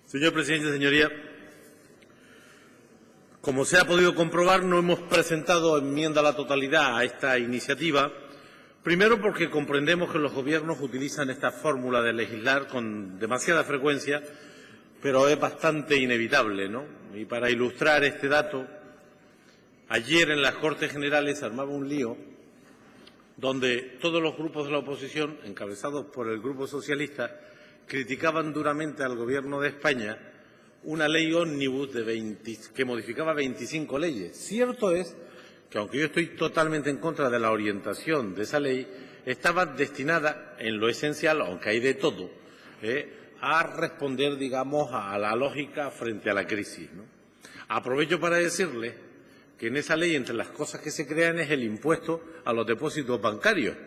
Señor presidente, señorías, como se ha podido comprobar, no hemos presentado enmienda a la totalidad a esta iniciativa, primero porque comprendemos que los gobiernos utilizan esta fórmula de legislar con demasiada frecuencia, pero es bastante inevitable, ¿no? Y para ilustrar este dato, ayer en las Cortes Generales se armaba un lío donde todos los grupos de la oposición, encabezados por el Grupo Socialista, criticaban duramente al Gobierno de España una ley ómnibus que modificaba 25 leyes. Cierto es que, aunque yo estoy totalmente en contra de la orientación de esa ley, estaba destinada, en lo esencial, aunque hay de todo, a responder, digamos, a la lógica frente a la crisis, ¿no? Aprovecho para decirle que en esa ley, entre las cosas que se crean, es el impuesto a los depósitos bancarios,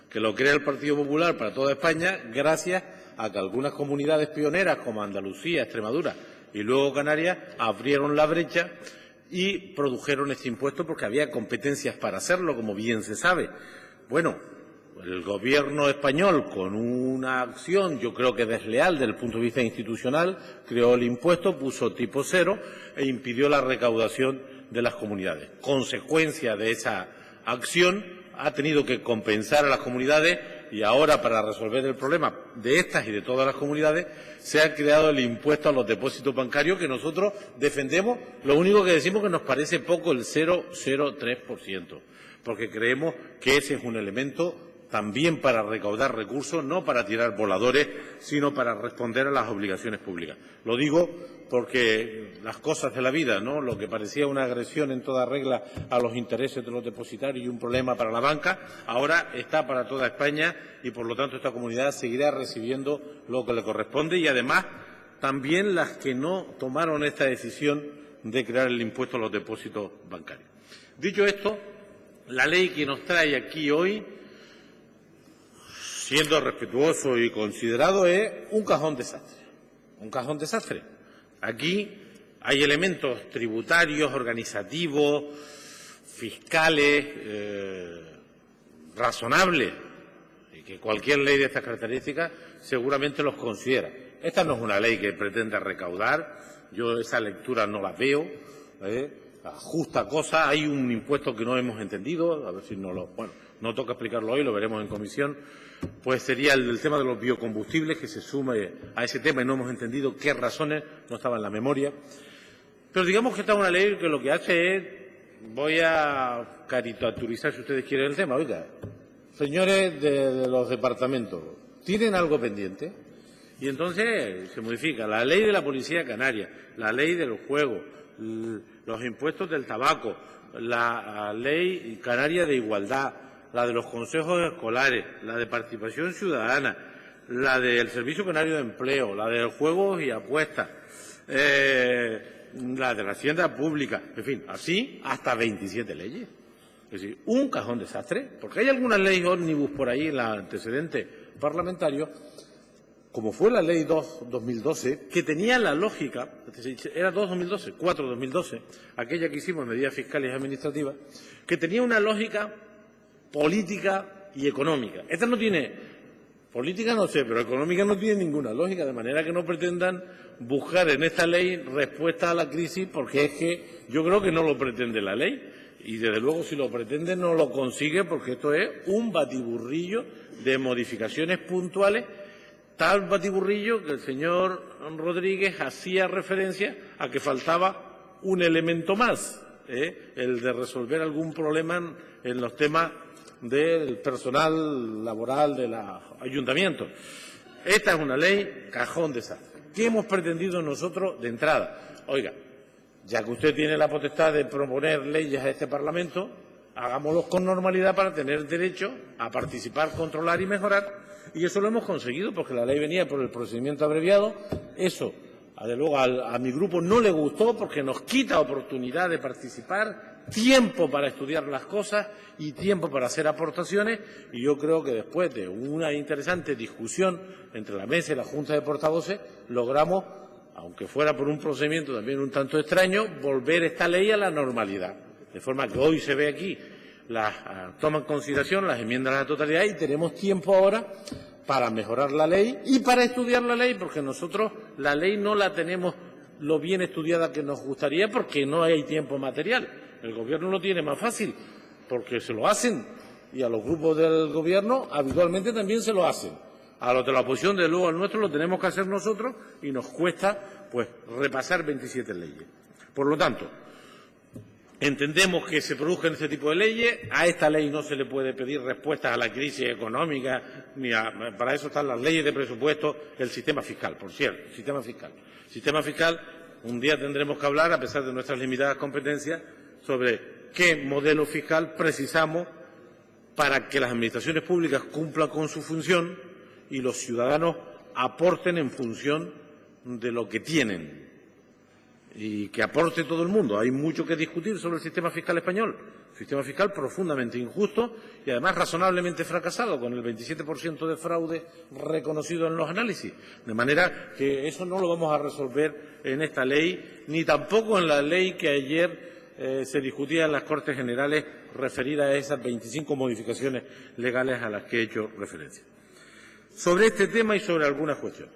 que lo crea el Partido Popular para toda España, gracias a que algunas comunidades pioneras, como Andalucía, Extremadura y luego Canarias, abrieron la brecha y produjeron este impuesto porque había competencias para hacerlo, como bien se sabe. Bueno, el Gobierno español, con una acción, yo creo que desleal desde el punto de vista institucional, creó el impuesto, puso tipo cero e impidió la recaudación de las comunidades. Consecuencia de esa acción, ha tenido que compensar a las comunidades y ahora, para resolver el problema de estas y de todas las comunidades, se ha creado el impuesto a los depósitos bancarios, que nosotros defendemos. Lo único que decimos que nos parece poco el 0,03%, porque creemos que ese es un elemento también para recaudar recursos, no para tirar voladores, sino para responder a las obligaciones públicas. Lo digo porque las cosas de la vida, ¿no? Lo que parecía una agresión en toda regla a los intereses de los depositarios y un problema para la banca, ahora está para toda España y, por lo tanto, esta comunidad seguirá recibiendo lo que le corresponde y, además, también las que no tomaron esta decisión de crear el impuesto a los depósitos bancarios. Dicho esto, la ley que nos trae aquí hoy, siendo respetuoso y considerado, es un cajón desastre. Un cajón desastre. Aquí hay elementos tributarios, organizativos, fiscales, razonables, y que cualquier ley de estas características seguramente los considera. Esta no es una ley que pretenda recaudar, yo esa lectura no la veo, la justa cosa. Hay un impuesto que no hemos entendido, a ver si no toca explicarlo hoy, lo veremos en comisión, pues sería el tema de los biocombustibles, que se sume a ese tema y no hemos entendido qué razones, no estaba en la memoria. Pero digamos que esta es una ley que lo que hace es, voy a caricaturizar si ustedes quieren el tema, oiga, señores de los departamentos, ¿tienen algo pendiente? Y entonces se modifica la ley de la Policía Canaria, la ley del juego, los impuestos del tabaco, la ley canaria de igualdad, la de los consejos escolares, la de participación ciudadana, la del Servicio Canario de Empleo, la de juegos y apuestas, la de la Hacienda Pública, en fin, así hasta 27 leyes. Es decir, un cajón desastre, porque hay algunas leyes ómnibus por ahí en el antecedente parlamentario, como fue la Ley 2/2012, que tenía la lógica, era 2/2012, 4/2012, aquella que hicimos, medidas fiscales y administrativas, que tenía una lógica política y económica. Esta no tiene, política no sé, pero económica no tiene ninguna lógica, de manera que no pretendan buscar en esta ley respuesta a la crisis, porque es que yo creo que no lo pretende la ley, y desde luego si lo pretende no lo consigue, porque esto es un batiburrillo de modificaciones puntuales, tal batiburrillo que el señor Rodríguez hacía referencia a que faltaba un elemento más, el de resolver algún problema en los temas del personal laboral de los ayuntamientos. Esta es una ley cajón desastre. ¿Qué hemos pretendido nosotros de entrada? Oiga, ya que usted tiene la potestad de proponer leyes a este Parlamento, hagámoslos con normalidad para tener derecho a participar, controlar y mejorar. Y eso lo hemos conseguido porque la ley venía por el procedimiento abreviado. Eso, desde luego, a mi grupo no le gustó porque nos quita oportunidad de participar, tiempo para estudiar las cosas y tiempo para hacer aportaciones. Y yo creo que después de una interesante discusión entre la mesa y la Junta de Portavoces, logramos, aunque fuera por un procedimiento también un tanto extraño, volver esta ley a la normalidad. De forma que hoy se ve aquí, toma en consideración las enmiendas a la totalidad y tenemos tiempo ahora para mejorar la ley y para estudiar la ley, porque nosotros la ley no la tenemos lo bien estudiada que nos gustaría porque no hay tiempo material. El Gobierno lo tiene más fácil porque se lo hacen y a los grupos del Gobierno habitualmente también se lo hacen. A los de la oposición, de luego al nuestro, lo tenemos que hacer nosotros y nos cuesta pues repasar 27 leyes. Por lo tanto, entendemos que se produzcan este tipo de leyes. A esta ley no se le puede pedir respuestas a la crisis económica, para eso están las leyes de presupuesto, el sistema fiscal, por cierto, sistema fiscal. Un día tendremos que hablar, a pesar de nuestras limitadas competencias, sobre qué modelo fiscal precisamos para que las administraciones públicas cumplan con su función y los ciudadanos aporten en función de lo que tienen. Y que aporte todo el mundo. Hay mucho que discutir sobre el sistema fiscal español. Sistema fiscal profundamente injusto y además razonablemente fracasado, con el 27% de fraude reconocido en los análisis. De manera que eso no lo vamos a resolver en esta ley, ni tampoco en la ley que ayer se discutía en las Cortes Generales referida a esas 25 modificaciones legales a las que he hecho referencia. Sobre este tema y sobre algunas cuestiones.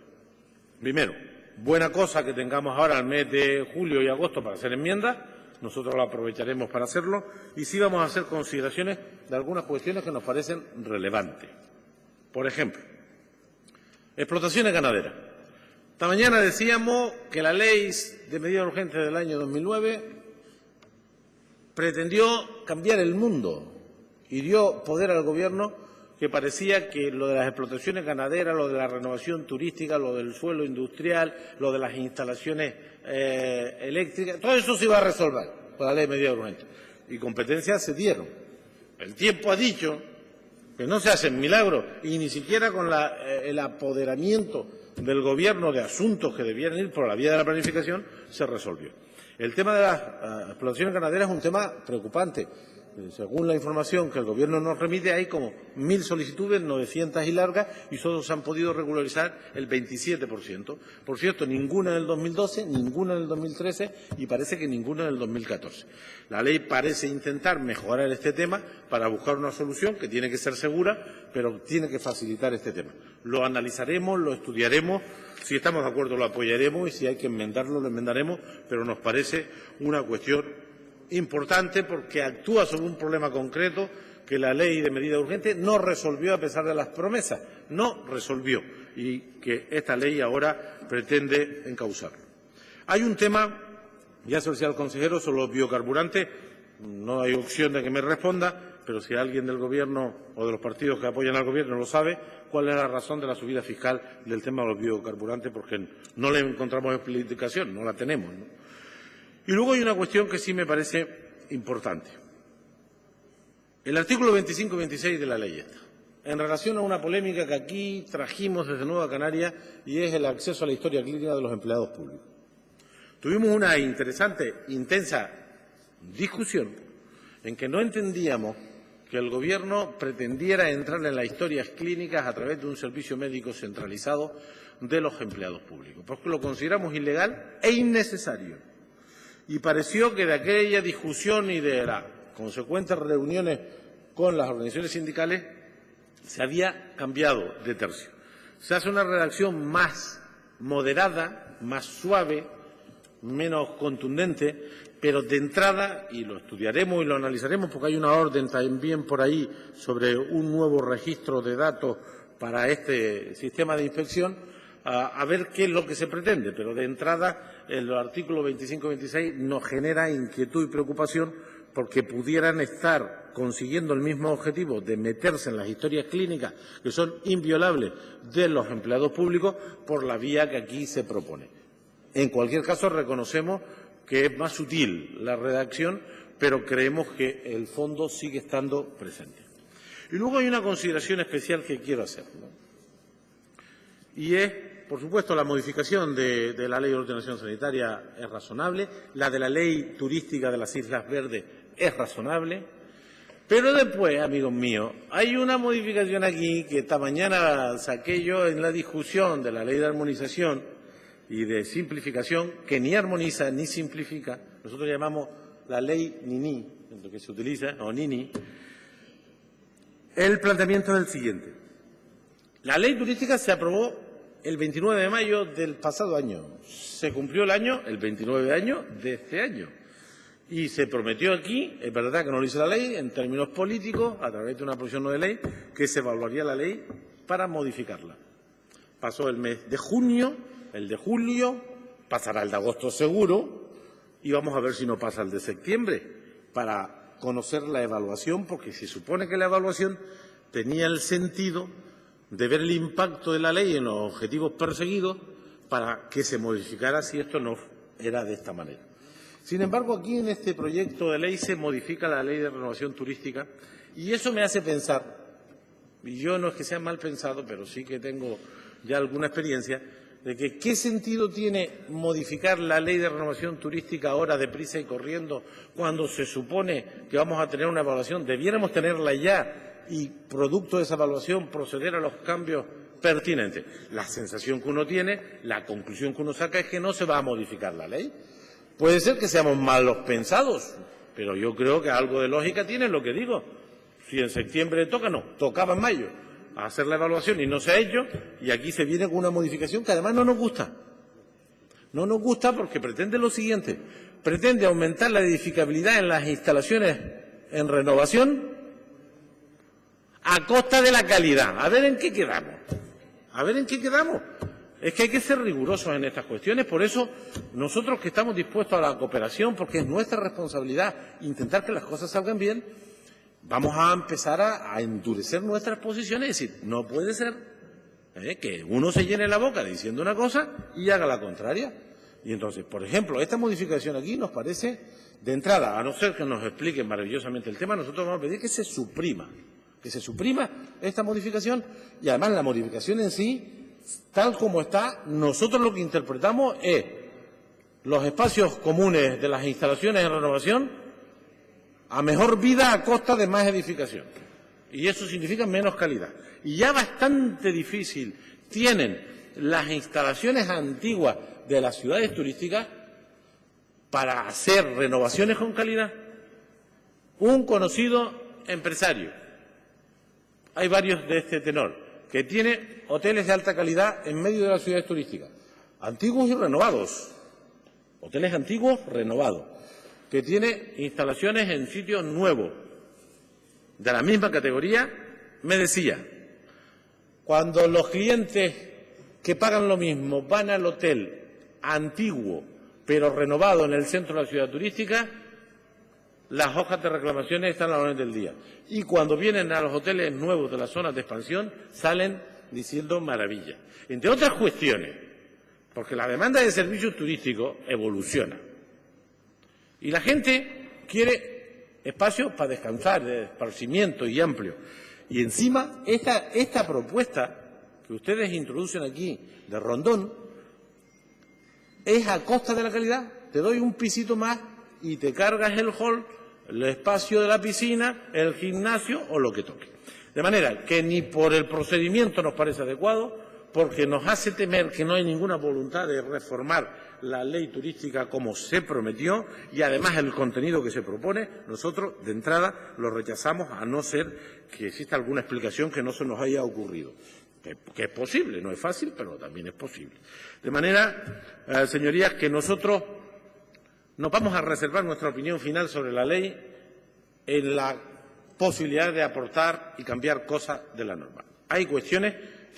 Primero, buena cosa que tengamos ahora el mes de julio y agosto para hacer enmiendas. Nosotros lo aprovecharemos para hacerlo y sí vamos a hacer consideraciones de algunas cuestiones que nos parecen relevantes. Por ejemplo, explotaciones ganaderas. Esta mañana decíamos que la Ley de Medidas Urgentes del año 2009 pretendió cambiar el mundo y dio poder al Gobierno, que parecía que lo de las explotaciones ganaderas, lo de la renovación turística, lo del suelo industrial, lo de las instalaciones eléctricas, todo eso se iba a resolver con la Ley de Medidas Urgentes. Y competencias se dieron. El tiempo ha dicho que no se hacen milagros y ni siquiera con el apoderamiento del Gobierno de asuntos que debían ir por la vía de la planificación se resolvió. El tema de las explotaciones ganaderas es un tema preocupante. Según la información que el Gobierno nos remite, hay como 1.000 solicitudes, 900 y largas, y solo se han podido regularizar el 27%. Por cierto, ninguna en el 2012, ninguna en el 2013 y parece que ninguna en el 2014. La ley parece intentar mejorar este tema para buscar una solución que tiene que ser segura, pero tiene que facilitar este tema. Lo analizaremos, lo estudiaremos, si estamos de acuerdo lo apoyaremos y si hay que enmendarlo, lo enmendaremos, pero nos parece una cuestión importante porque actúa sobre un problema concreto que la Ley de Medidas Urgentes no resolvió a pesar de las promesas, no resolvió y que esta ley ahora pretende encauzarlo. Hay un tema, ya se lo decía el consejero, sobre los biocarburantes, no hay opción de que me responda, pero si alguien del Gobierno o de los partidos que apoyan al Gobierno lo sabe, cuál es la razón de la subida fiscal del tema de los biocarburantes, porque no le encontramos explicación, no la tenemos, ¿no? Y luego hay una cuestión que sí me parece importante. El artículo 25 y 26 de la ley esta, en relación a una polémica que aquí trajimos desde Nueva Canaria y es el acceso a la historia clínica de los empleados públicos. Tuvimos una interesante, intensa discusión en que no entendíamos que el Gobierno pretendiera entrar en las historias clínicas a través de un servicio médico centralizado de los empleados públicos, porque lo consideramos ilegal e innecesario. Y pareció que de aquella discusión y de las consecuentes reuniones con las organizaciones sindicales se había cambiado de tercio. Se hace una redacción más moderada, más suave, menos contundente, pero de entrada, y lo estudiaremos y lo analizaremos porque hay una orden también por ahí sobre un nuevo registro de datos para este sistema de inspección, a ver qué es lo que se pretende, pero de entrada el artículo 25 y 26 nos genera inquietud y preocupación porque pudieran estar consiguiendo el mismo objetivo de meterse en las historias clínicas que son inviolables de los empleados públicos por la vía que aquí se propone. En cualquier caso, reconocemos que es más sutil la redacción, pero creemos que el fondo sigue estando presente. Y luego hay una consideración especial que quiero hacer, ¿no? Y es, por supuesto, la modificación de la Ley de Ordenación Sanitaria es razonable, la de la Ley Turística de las Islas Verdes es razonable, pero después, amigos míos, hay una modificación aquí que esta mañana saqué yo en la discusión de la Ley de Armonización y de Simplificación, que ni armoniza ni simplifica, nosotros llamamos la Ley Nini, lo que se utiliza, o Nini. El planteamiento es el siguiente. La ley turística se aprobó el 29 de mayo del pasado año. Se cumplió el año, el 29 de año de este año. Y se prometió aquí, es verdad que no lo hizo la ley, en términos políticos, a través de una proposición no de ley, que se evaluaría la ley para modificarla. Pasó el mes de junio, el de julio, pasará el de agosto seguro, y vamos a ver si no pasa el de septiembre, para conocer la evaluación, porque se supone que la evaluación tenía el sentido de ver el impacto de la ley en los objetivos perseguidos para que se modificara si esto no era de esta manera. Sin embargo, aquí en este proyecto de ley se modifica la Ley de Renovación Turística y eso me hace pensar, y yo no es que sea mal pensado, pero sí que tengo ya alguna experiencia, de que qué sentido tiene modificar la Ley de Renovación Turística ahora deprisa y corriendo cuando se supone que vamos a tener una evaluación, debiéramos tenerla ya y producto de esa evaluación proceder a los cambios pertinentes. La sensación que uno tiene, la conclusión que uno saca es que no se va a modificar la ley. Puede ser que seamos malos pensados, pero yo creo que algo de lógica tiene lo que digo. Si en septiembre toca, no, tocaba en mayo a hacer la evaluación y no se ha hecho, y aquí se viene con una modificación que además no nos gusta. No nos gusta porque pretende lo siguiente, pretende aumentar la edificabilidad en las instalaciones en renovación a costa de la calidad. A ver en qué quedamos. A ver en qué quedamos. Es que hay que ser rigurosos en estas cuestiones, por eso nosotros que estamos dispuestos a la cooperación, porque es nuestra responsabilidad intentar que las cosas salgan bien, vamos a empezar a endurecer nuestras posiciones y decir, no puede ser que uno se llene la boca diciendo una cosa y haga la contraria. Y entonces, por ejemplo, esta modificación aquí nos parece, de entrada, a no ser que nos expliquen maravillosamente el tema, nosotros vamos a pedir que se suprima esta modificación y además la modificación en sí, tal como está, nosotros lo que interpretamos es los espacios comunes de las instalaciones en renovación a mejor vida a costa de más edificación. Y eso significa menos calidad. Y ya bastante difícil tienen las instalaciones antiguas de las ciudades turísticas para hacer renovaciones con calidad. Un conocido empresario, hay varios de este tenor, que tiene hoteles de alta calidad en medio de las ciudades turísticas, antiguos y renovados, hoteles antiguos renovados, que tiene instalaciones en sitios nuevos, de la misma categoría, me decía, cuando los clientes que pagan lo mismo van al hotel antiguo, pero renovado en el centro de la ciudad turística, las hojas de reclamaciones están a la orden del día. Y cuando vienen a los hoteles nuevos de las zonas de expansión, salen diciendo maravillas. Entre otras cuestiones, porque la demanda de servicios turísticos evoluciona. Y la gente quiere espacios para descansar, de esparcimiento y amplio. Y encima, esta propuesta que ustedes introducen aquí de Rondón es a costa de la calidad. Te doy un pisito más y te cargas el hall, el espacio de la piscina, el gimnasio o lo que toque. De manera que ni por el procedimiento nos parece adecuado, porque nos hace temer que no hay ninguna voluntad de reformar la ley turística como se prometió y además el contenido que se propone, nosotros de entrada lo rechazamos a no ser que exista alguna explicación que no se nos haya ocurrido. Que es posible, no es fácil, pero también es posible. De manera, señorías, que nosotros nos vamos a reservar nuestra opinión final sobre la ley en la posibilidad de aportar y cambiar cosas de la norma. Hay cuestiones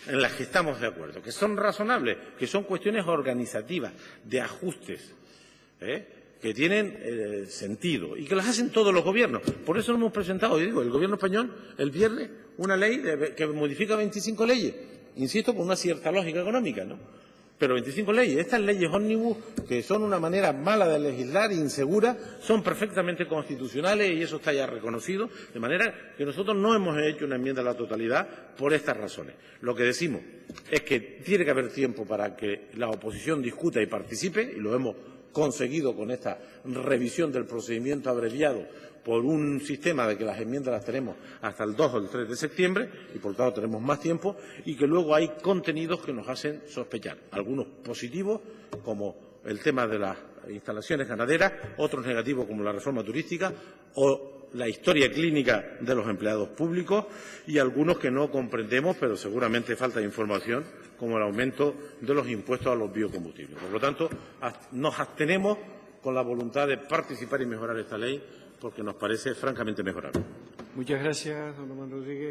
en las que estamos de acuerdo, que son razonables, que son cuestiones organizativas, de ajustes, que tienen sentido y que las hacen todos los gobiernos. Por eso hemos presentado, yo digo, el Gobierno español el viernes una ley que modifica 25 leyes, insisto, con una cierta lógica económica, ¿no? Pero 25 leyes, estas leyes ómnibus, que son una manera mala de legislar, insegura, son perfectamente constitucionales y eso está ya reconocido, de manera que nosotros no hemos hecho una enmienda a la totalidad por estas razones. Lo que decimos es que tiene que haber tiempo para que la oposición discuta y participe, y lo hemos conseguido con esta revisión del procedimiento abreviado por un sistema de que las enmiendas las tenemos hasta el 2 o el 3 de septiembre y por lo tanto tenemos más tiempo y que luego hay contenidos que nos hacen sospechar, algunos positivos como el tema de las instalaciones ganaderas, otros negativos como la reforma turística o la historia clínica de los empleados públicos y algunos que no comprendemos, pero seguramente falta información, como el aumento de los impuestos a los biocombustibles. Por lo tanto, nos abstenemos con la voluntad de participar y mejorar esta ley, porque nos parece francamente mejorable. Muchas gracias, don Román Rodríguez.